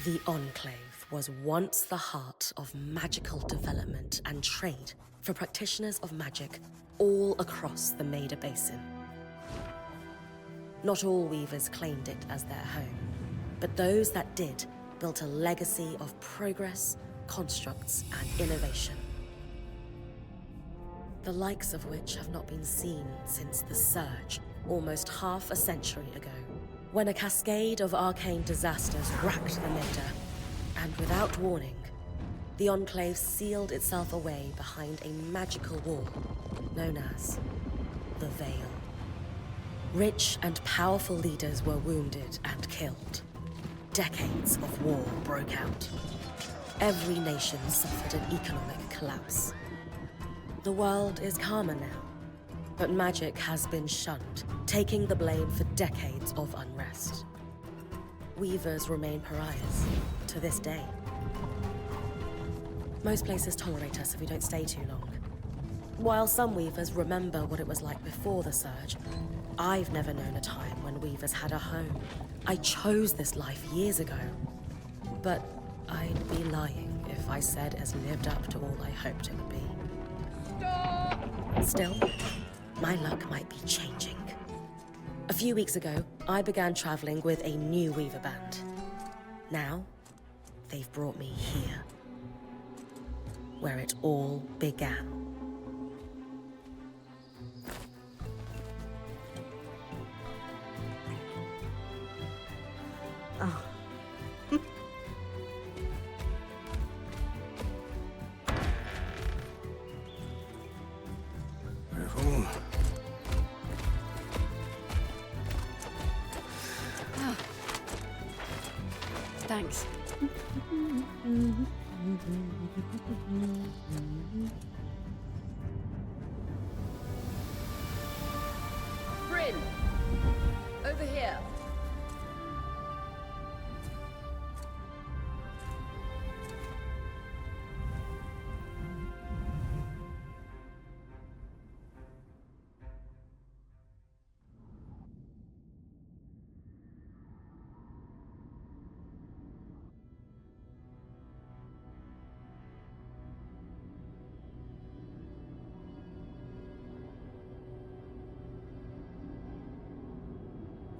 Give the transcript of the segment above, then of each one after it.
The Enclave was once the heart of magical development and trade for practitioners of magic all across the Maida Basin. Not all weavers claimed it as their home, but those that did built a legacy of progress, constructs, and innovation. The likes of which have not been seen since the Surge, almost half a century ago, when a cascade of arcane disasters racked the Maida, and without warning, the Enclave sealed itself away behind a magical wall known as the Veil. Rich and powerful leaders were wounded and killed. Decades of war broke out. Every nation suffered an economic collapse. The world is calmer now, but magic has been shunned, taking the blame for decades of unrest. Weavers remain pariahs to this day. Most places tolerate us if we don't stay too long. While some weavers remember what it was like before the Surge, I've never known a time when weavers had a home. I chose this life years ago, but I'd be lying if I said it's lived up to all I hoped it would be. Stop! Still, my luck might be changing. A few weeks ago, I began traveling with a new weaver band. Now, they've brought me here, where it all began. Oh. Oh. Thanks. Brynn! Over here!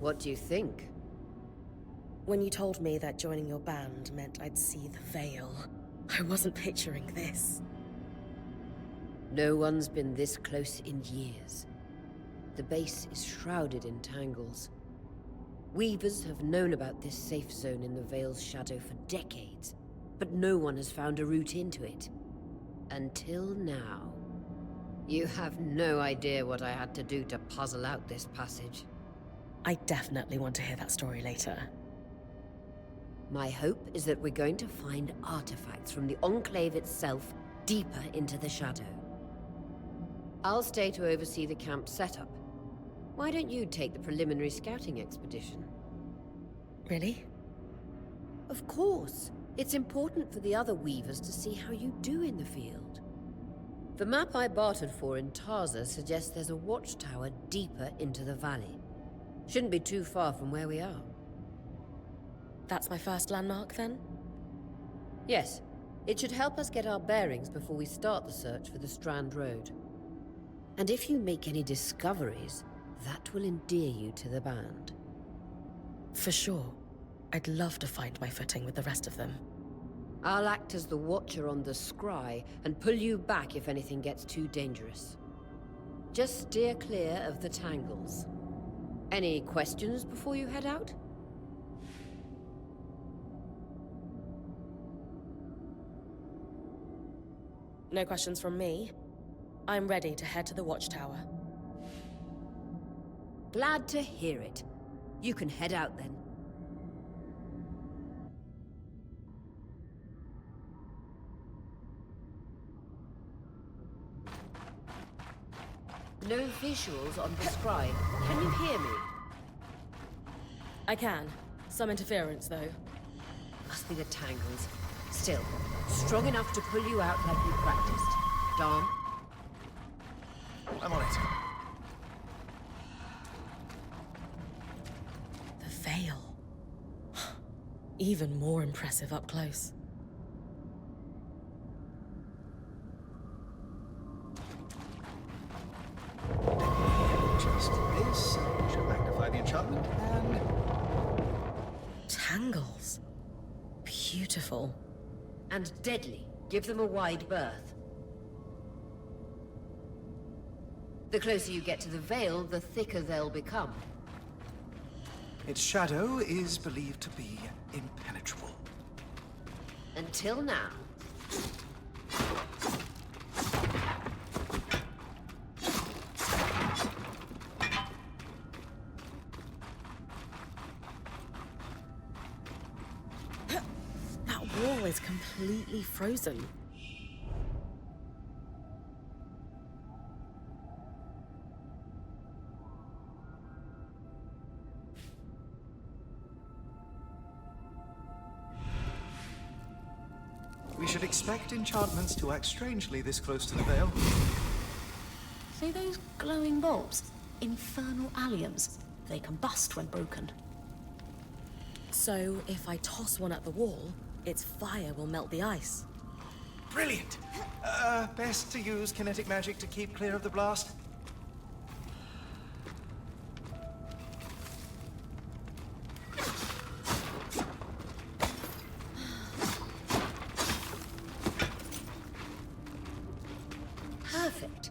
What do you think? When you told me that joining your band meant I'd see the Veil, I wasn't picturing this. No one's been this close in years. The base is shrouded in tangles. Weavers have known about this safe zone in the Veil's shadow for decades, but no one has found a route into it. Until now. You have no idea what I had to do to puzzle out this passage. I definitely want to hear that story later. My hope is that we're going to find artifacts from the Enclave itself deeper into the shadow. I'll stay to oversee the camp setup. Why don't you take the preliminary scouting expedition? Really? Of course. It's important for the other weavers to see how you do in the field. The map I bartered for in Tarza suggests there's a watchtower deeper into the valley. Shouldn't be too far from where we are. That's my first landmark, then? Yes. It should help us get our bearings before we start the search for the Strand Road. And if you make any discoveries, that will endear you to the band. For sure. I'd love to find my footing with the rest of them. I'll act as the watcher on the scry and pull you back if anything gets too dangerous. Just steer clear of the tangles. Any questions before you head out? No questions from me. I'm ready to head to the watchtower. Glad to hear it. You can head out then. No visuals on the scry. Can you hear me? I can. Some interference, though. Must be the tangles. Still, strong enough to pull you out like you practiced. Dom? I'm on it. The Veil. even more impressive up close. Just this should magnify the enchantment, and Tangles. Beautiful. And deadly. Give them a wide berth. The closer you get to the veil, the thicker they'll become. its shadow is believed to be impenetrable. Until now. That wall is completely frozen. We should expect enchantments to act strangely this close to the veil. See those glowing bulbs? Infernal alliums. They combust when broken. So, if I toss one at the wall, its fire will melt the ice. Brilliant! Best to use kinetic magic to keep clear of the blast. Perfect.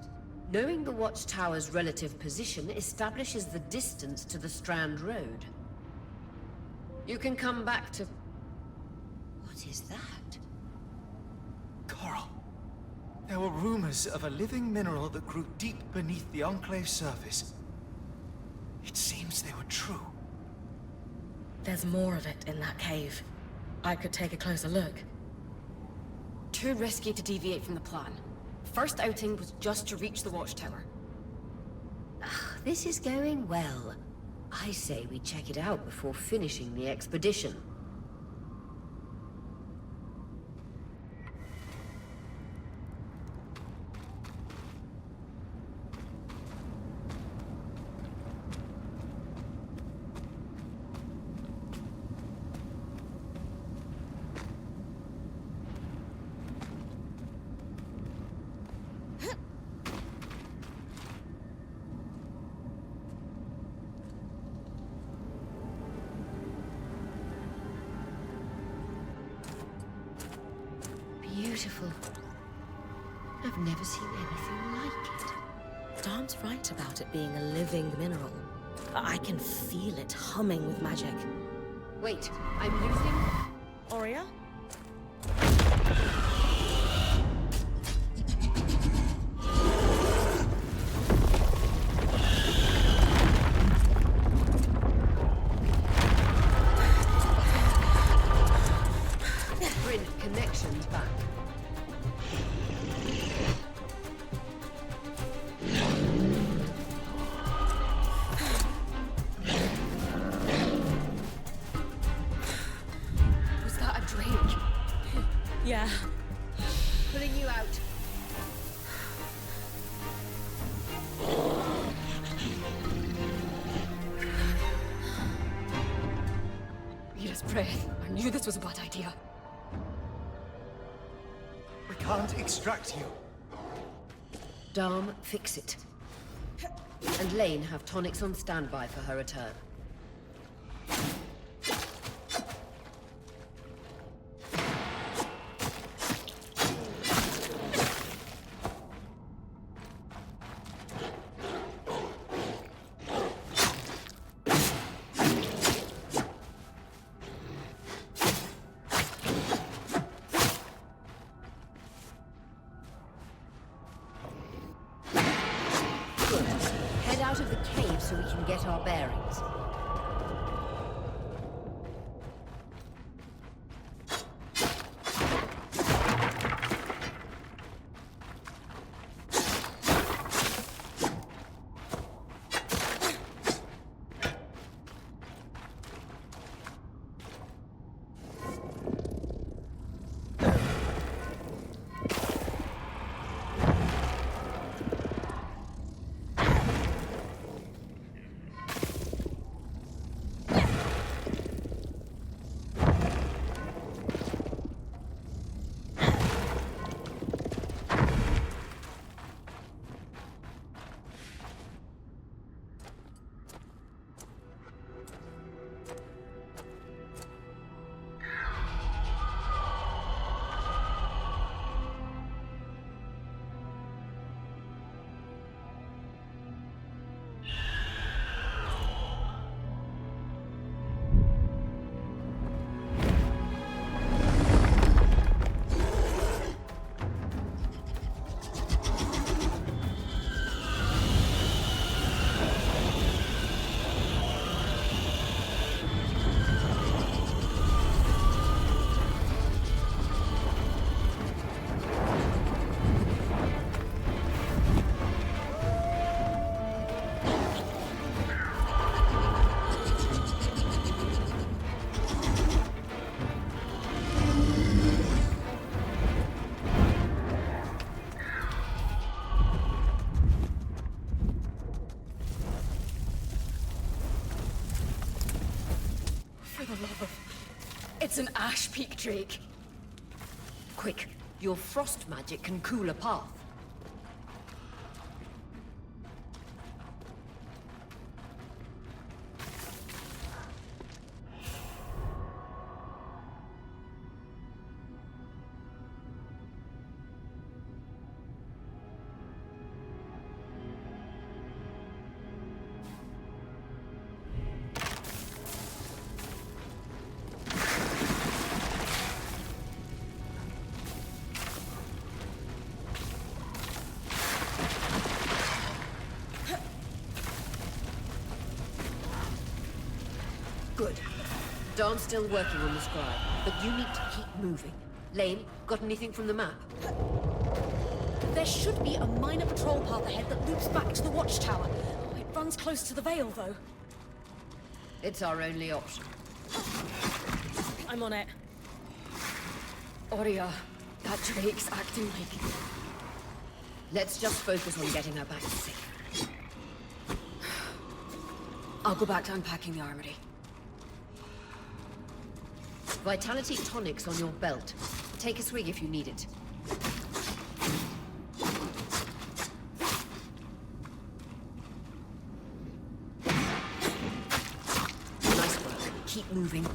Knowing the watchtower's relative position establishes the distance to the Strand Road. You can come back to... What is that? Coral. There were rumors of a living mineral that grew deep beneath the Enclave's surface. It seems they were true. There's more of it in that cave. I could take a closer look. Too risky to deviate from the plan. First outing was just to reach the watchtower. This is going well. I say we check it out before finishing the expedition. Beautiful. I've never seen anything like it. Darn's right about it being a living mineral. I can feel it humming with magic. Wait, I'm using... Aurea? Brynn, connections back. Was that a drake? Yeah. Pulling you out. Mira's breath. I knew this was a bad idea. We can't extract you. Darm, fix it. And Lane have tonics on standby for her return. Good. Head out of the cave so we can get our bearings. It's an ash peak drake. Quick, your frost magic can cool a path. Good. Dawn's still working on the scribe, but you need to keep moving. Lane, got anything from the map? There should be a minor patrol path ahead that loops back to the watchtower. It runs close to the Vale, though. It's our only option. I'm on it. Oria, that drake's acting like... Let's just focus on getting her back safe. I'll go back to unpacking the armory. Vitality tonics on your belt. Take a swig if you need it. Nice work. Keep moving.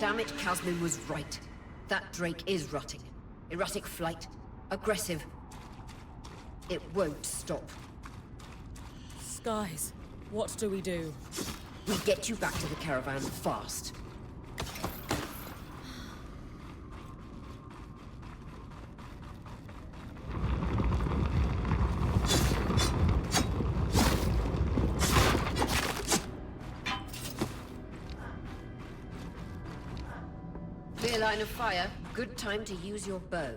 Damn it, Casmin was right. That drake is rotting. Erratic flight. Aggressive. It won't stop. Skies, what do we do? We get you back to the caravan fast. Clear line of fire. Good time to use your bow.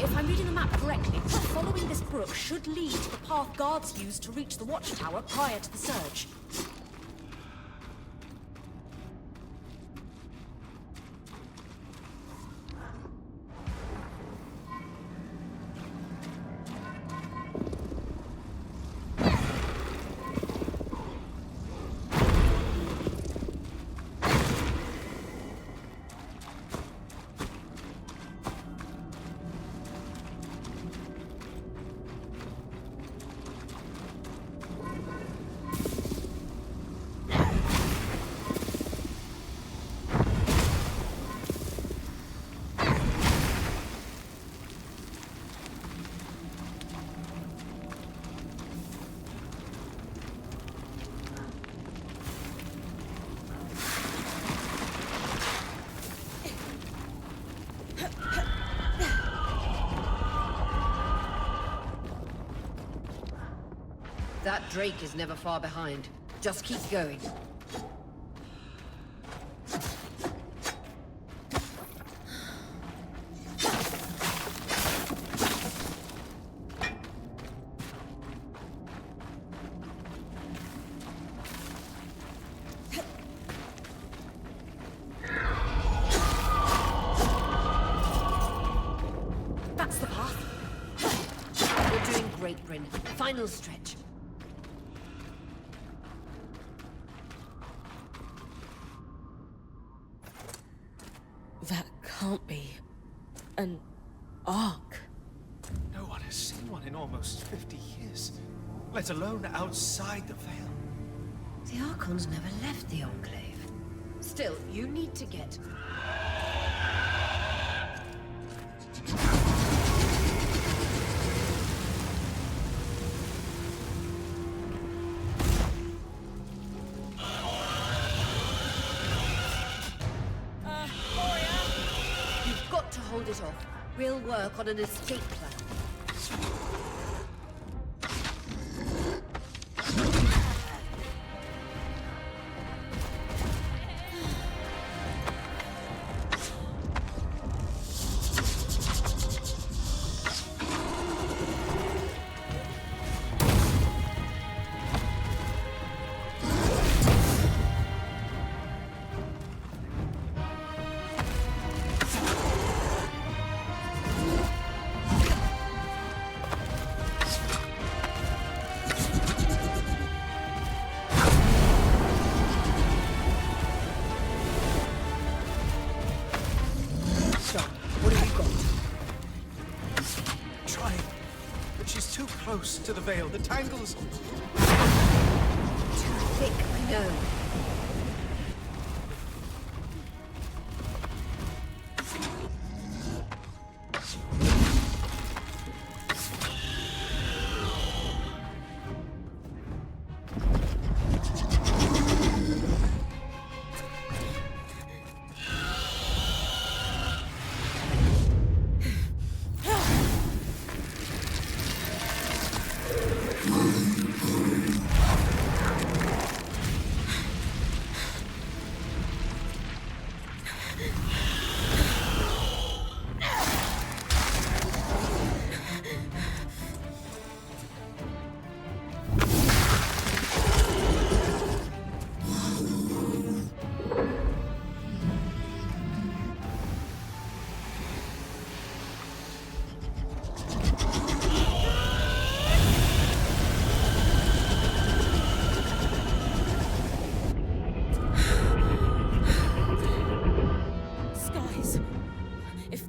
If I'm reading the map correctly, following this brook should lead to the path guards used to reach the watchtower prior to the surge. That drake is never far behind. Just keep going. That's the path. You're doing great, Brynn. Final stretch. That can't be an ark. No one has seen one in almost 50 years, let alone outside the Veil. The Archons never left the Enclave. Still, you need to get... You've got to hold it off. We'll work on an escape plan. Close to the Veil, the tangles. Too thick, I know.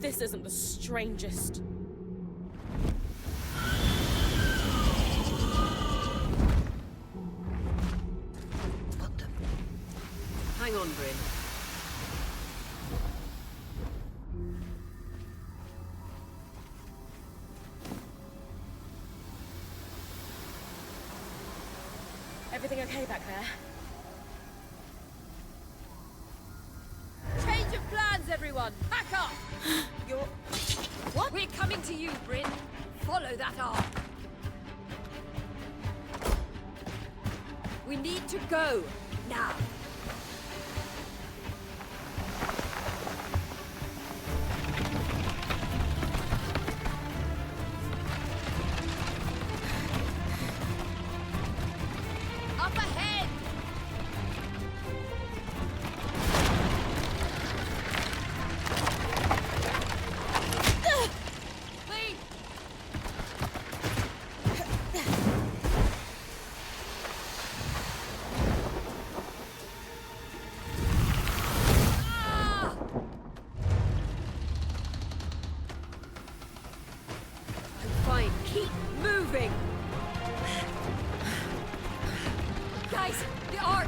This isn't the strangest. What the... Hang on, Brynn. Everything okay back there? Change of plans, everyone! Pack up! You're... What? We're coming to you, Brynn. Follow that arc. We need to go. Now. Up ahead! Fine, keep moving! Guys, the arc!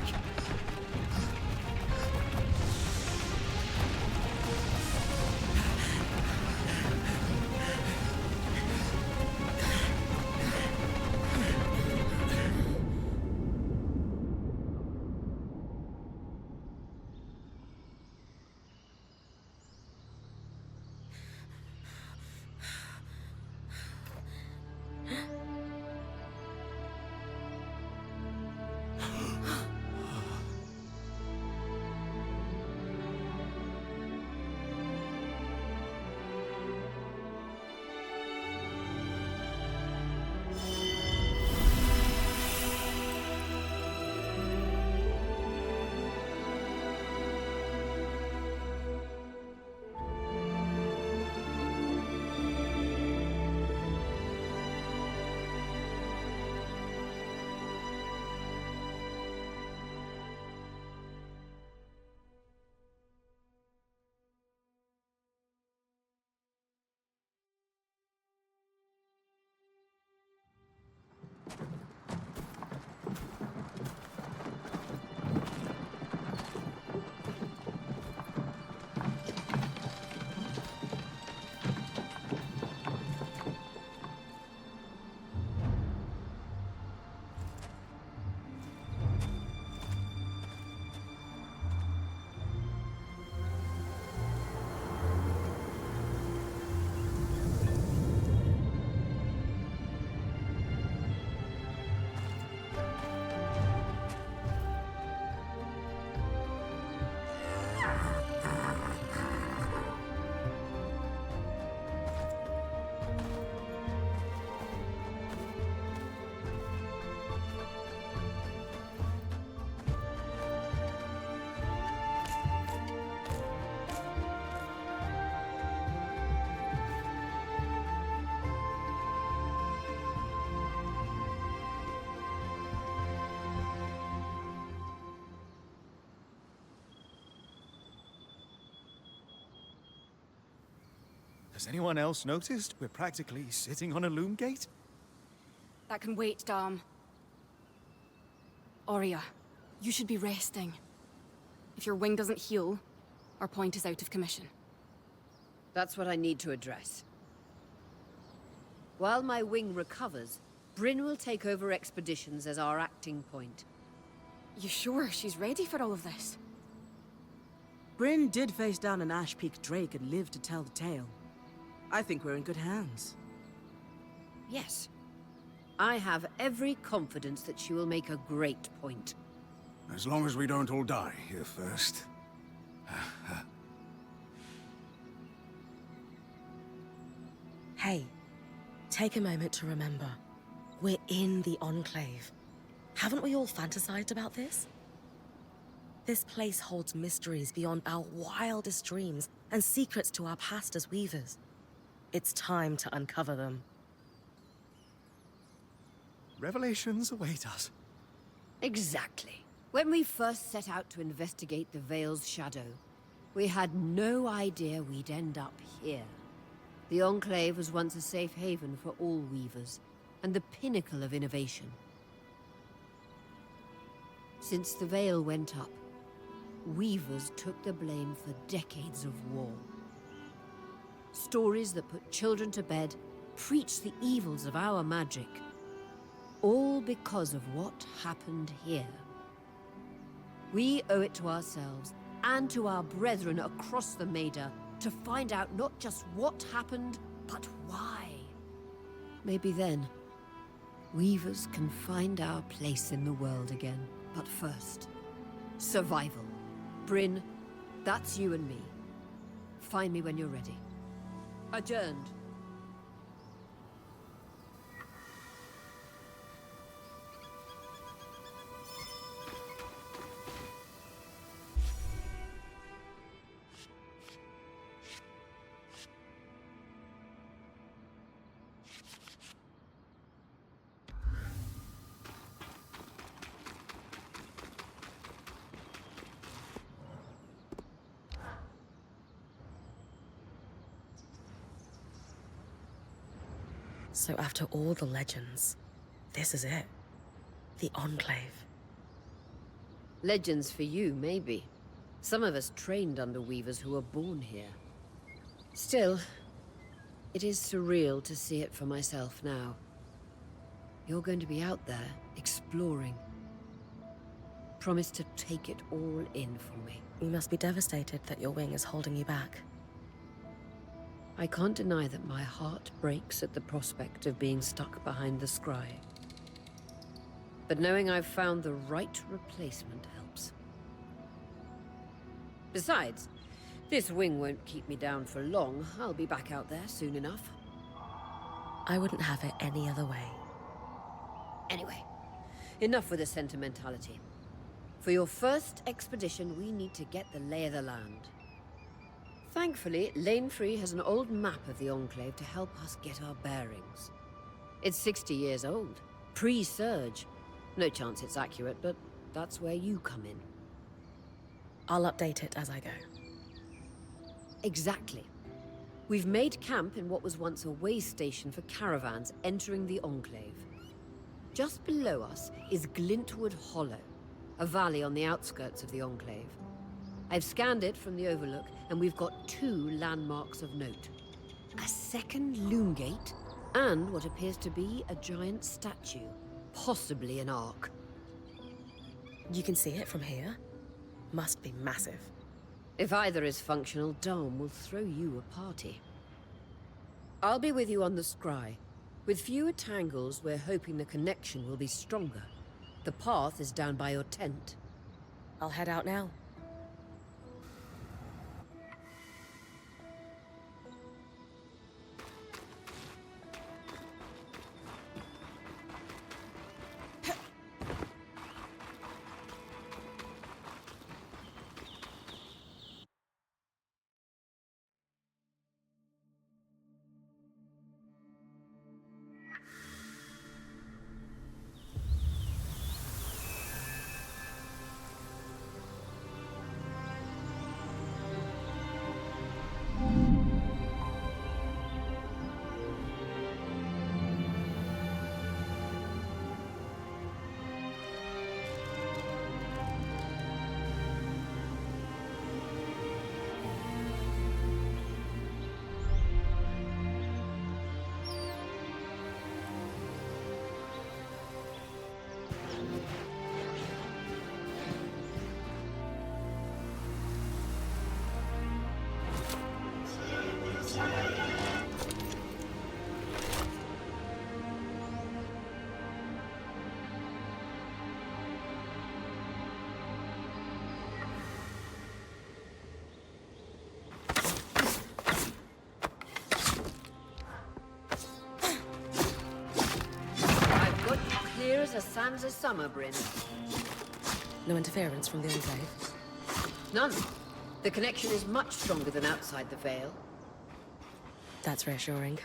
Has anyone else noticed we're practically sitting on a loom gate? That can wait, Dom. Aurea, you should be resting. If your wing doesn't heal, our point is out of commission. That's what I need to address. While my wing recovers, Brynn will take over expeditions as our acting point. You sure she's ready for all of this? Brynn did face down an Ash Peak Drake and lived to tell the tale. I think we're in good hands. Yes. I have every confidence that she will make a great point. As long as we don't all die here first. Hey, take a moment to remember. We're in the Enclave. Haven't we all fantasized about this? This place holds mysteries beyond our wildest dreams and secrets to our past as weavers. It's time to uncover them. Revelations await us. Exactly. When we first set out to investigate the Veil's shadow, we had no idea we'd end up here. The Enclave was once a safe haven for all weavers, and the pinnacle of innovation. Since the Veil went up, weavers took the blame for decades of war. Stories that put children to bed, preached the evils of our magic. All because of what happened here. We owe it to ourselves and to our brethren across the Maida to find out not just what happened, but why. Maybe then, weavers can find our place in the world again. But first, survival. Brynn, that's you and me. Find me when you're ready. Adjourned. So after all the legends, this is it. The Enclave. Legends for you, maybe. Some of us trained under weavers who were born here. Still, it is surreal to see it for myself now. You're going to be out there, exploring. Promise to take it all in for me. You must be devastated that your wing is holding you back. I can't deny that my heart breaks at the prospect of being stuck behind the scry. But knowing I've found the right replacement helps. Besides, this wing won't keep me down for long. I'll be back out there soon enough. I wouldn't have it any other way. Anyway, enough with the sentimentality. For your first expedition, we need to get the lay of the land. Thankfully, Lane Free has an old map of the Enclave to help us get our bearings. It's 60 years old, pre-Surge. No chance it's accurate, but that's where you come in. I'll update it as I go. Exactly. We've made camp in what was once a way station for caravans entering the Enclave. Just below us is Glintwood Hollow, a valley on the outskirts of the Enclave. I've scanned it from the Overlook, and we've got 2 landmarks of note. A second loom gate, and what appears to be a giant statue, possibly an ark. You can see it from here? Must be massive. If either is functional, Dom will throw you a party. I'll be with you on the scry. With fewer tangles, we're hoping the connection will be stronger. The path is down by your tent. I'll head out now. Clear as a sands of summer, Brynn. No interference from the Enclave? None. The connection is much stronger than outside the Vale. That's reassuring.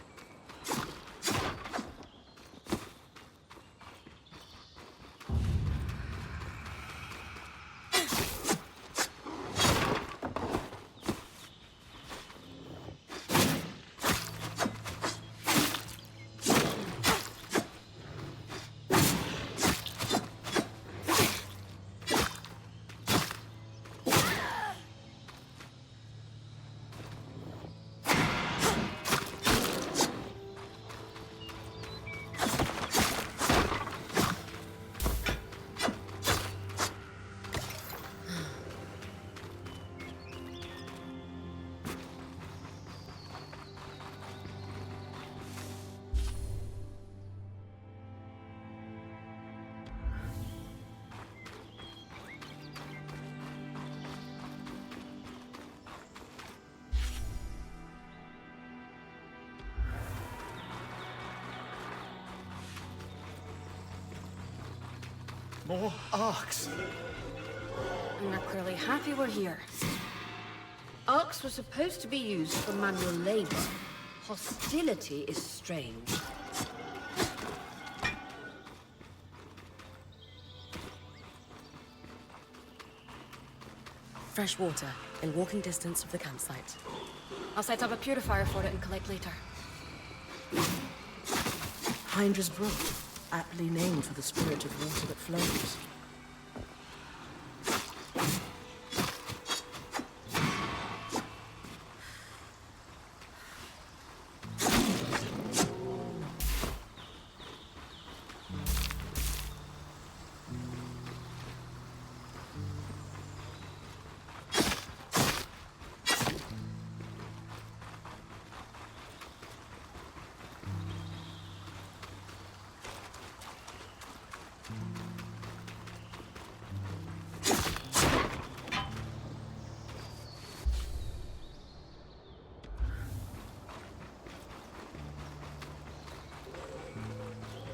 More arcs. And we're clearly happy we're here. Arcs were supposed to be used for manual labor. Hostility is strange. Fresh water in walking distance of the campsite. I'll set up a purifier for it and collect later. Hydra's Brook, aptly named for the spirit of water that flows.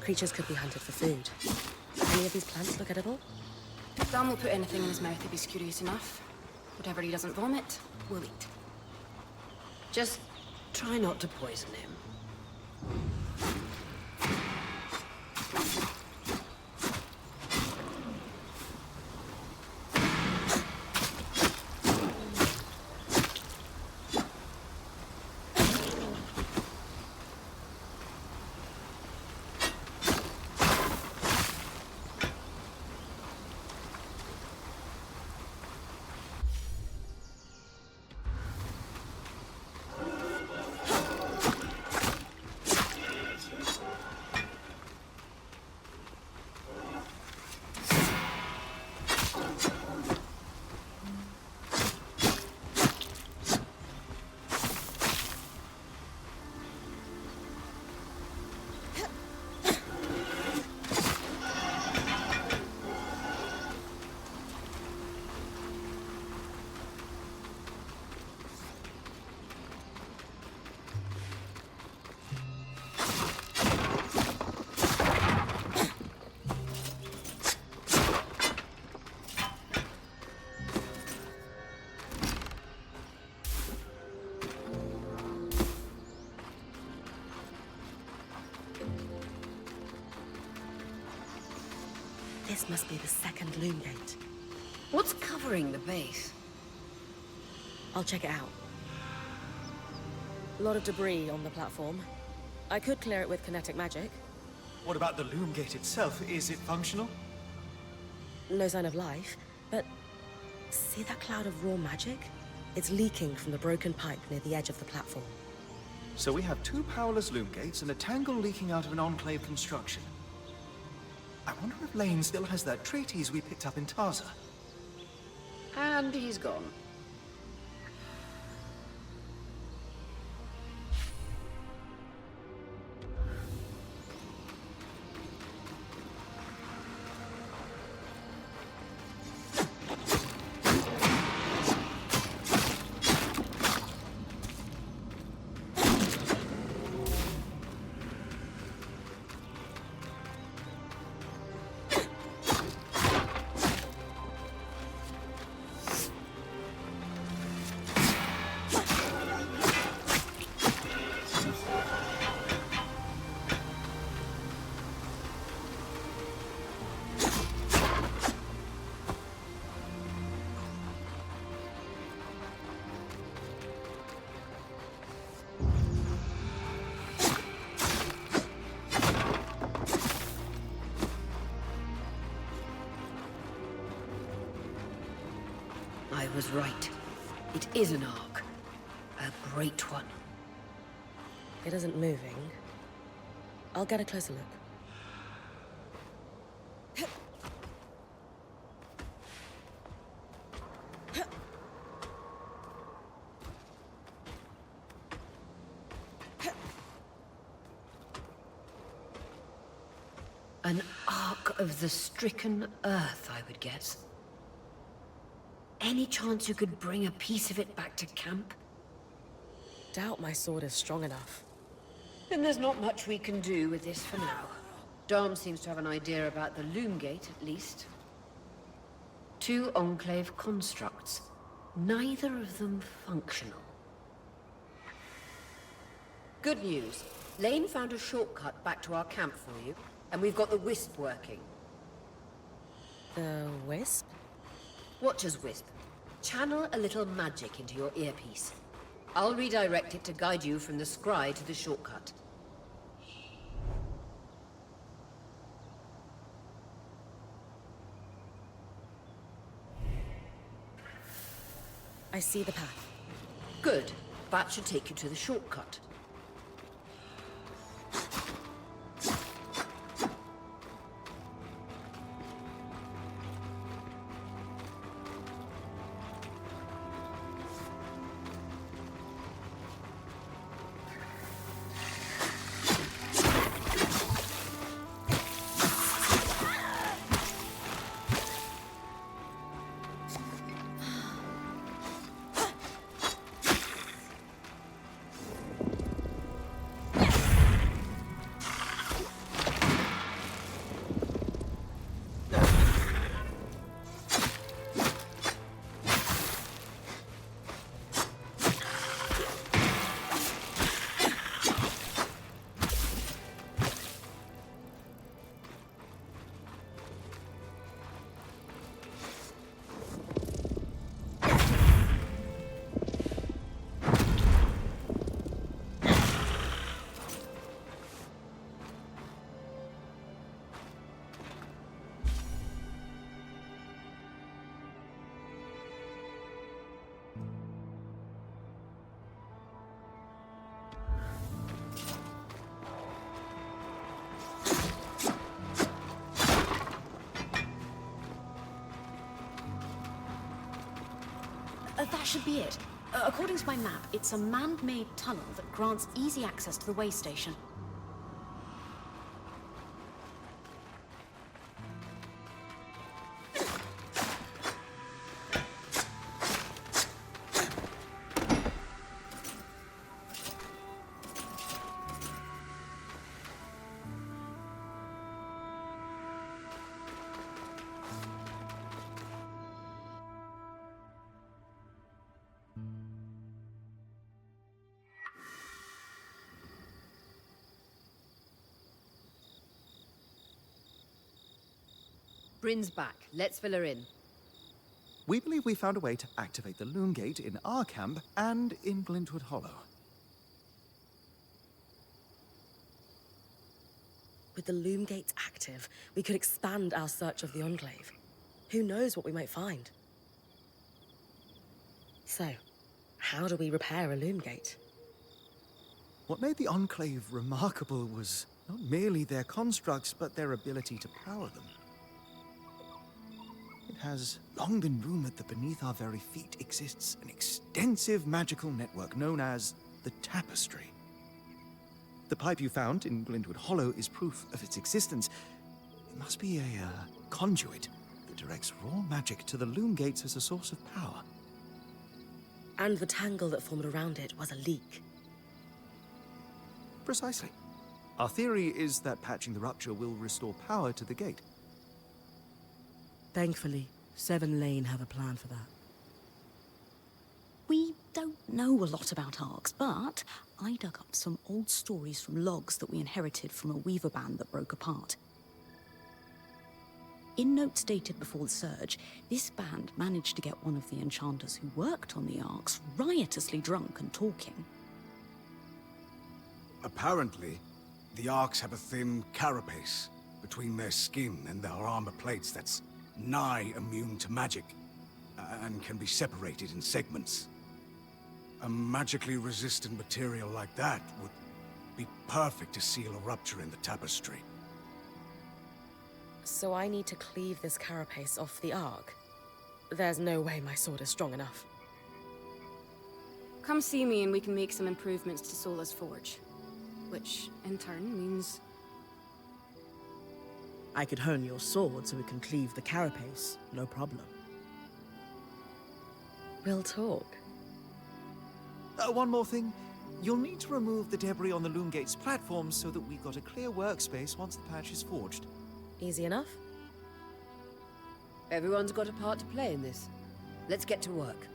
Creatures could be hunted for food. Any of these plants look edible? Dan will put anything in his mouth if he's curious enough. Whatever he doesn't vomit, we'll eat. Just try not to poison him. This must be the second loom gate. What's covering the base? I'll check it out. A lot of debris on the platform. I could clear it with kinetic magic. What about the loom gate itself? Is it functional? No sign of life, but see that cloud of raw magic? It's leaking from the broken pipe near the edge of the platform. So we have two powerless loom gates and a tangle leaking out of an enclave construction. I wonder if Lane still has that treatise we picked up in Taza. And he's gone. was right. It is an ark. A great one. It isn't moving. I'll get a closer look. An ark of the stricken earth, I would guess. Any chance you could bring a piece of it back to camp? Doubt my sword is strong enough. Then there's not much we can do with this for now. Dom seems to have an idea about the loom gate, at least. 2 Enclave constructs. Neither of them functional. Good news. Lane found a shortcut back to our camp for you, and we've got the Wisp working. The Wisp? Watch as Wisp. Channel a little magic into your earpiece. I'll redirect it to guide you from the scry to the shortcut. I see the path. Good. That should take you to the shortcut. That should be it. According to my map, it's a man-made tunnel that grants easy access to the way station. Brinn's back. Let's fill her in. We believe we found a way to activate the loom gate in our camp and in Glintwood Hollow. With the loom gates active, we could expand our search of the Enclave. Who knows what we might find? So, how do we repair a loom gate? What made the Enclave remarkable was not merely their constructs, but their ability to power them. It has long been rumored that beneath our very feet exists an extensive magical network known as the Tapestry. The pipe you found in Glintwood Hollow is proof of its existence. It must be a conduit that directs raw magic to the loom gates as a source of power. And the tangle that formed around it was a leak. Precisely. Our theory is that patching the rupture will restore power to the gate. Thankfully, Seven Lane have a plan for that. We don't know a lot about arcs, but I dug up some old stories from logs that we inherited from a weaver band that broke apart. In notes dated before the Surge, this band managed to get one of the enchanters who worked on the arcs riotously drunk and talking. Apparently, the arcs have a thin carapace between their skin and their armor plates that's nigh immune to magic. and can be separated in segments. A magically resistant material like that would be perfect to seal a rupture in the tapestry. So I need to cleave this carapace off the Ark? There's no way my sword is strong enough. Come see me and we can make some improvements to Sola's forge. Which, in turn, means... I could hone your sword so we can cleave the carapace, no problem. We'll talk. One more thing. You'll need to remove the debris on the Loomgate's platform so that we've got a clear workspace once the patch is forged. Easy enough? Everyone's got a part to play in this. Let's get to work.